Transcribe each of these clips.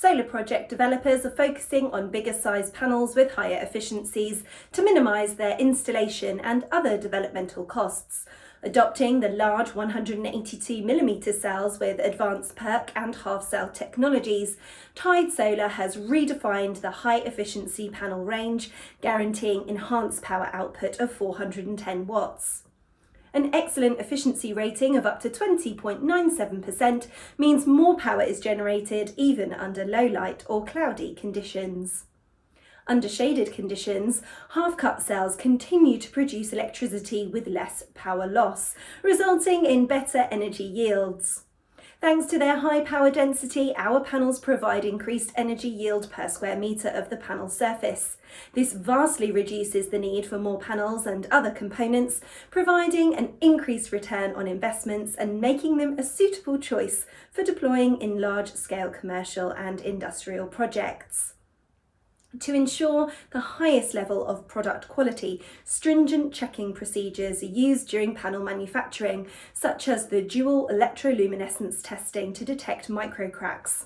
Solar project developers are focusing on bigger size panels with higher efficiencies to minimise their installation and other developmental costs. Adopting the large 182mm cells with advanced PERC and half-cell technologies, Tide Solar has redefined the high-efficiency panel range, guaranteeing enhanced power output of 410 watts. An excellent efficiency rating of up to 20.97% means more power is generated even under low light or cloudy conditions. Under shaded conditions, half-cut cells continue to produce electricity with less power loss, resulting in better energy yields. Thanks to their high power density, our panels provide increased energy yield per square metre of the panel surface. This vastly reduces the need for more panels and other components, providing an increased return on investments and making them a suitable choice for deploying in large-scale commercial and industrial projects. To ensure the highest level of product quality, stringent checking procedures are used during panel manufacturing, such as the dual electroluminescence testing to detect microcracks.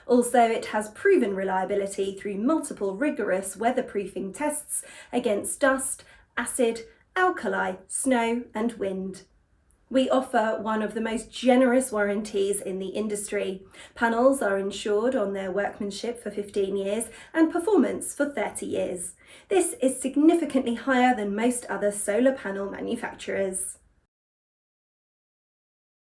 Also, it has proven reliability through multiple rigorous weatherproofing tests against dust, acid, alkali, snow and wind. We offer one of the most generous warranties in the industry. Panels are insured on their workmanship for 15 years and performance for 30 years. This is significantly higher than most other solar panel manufacturers.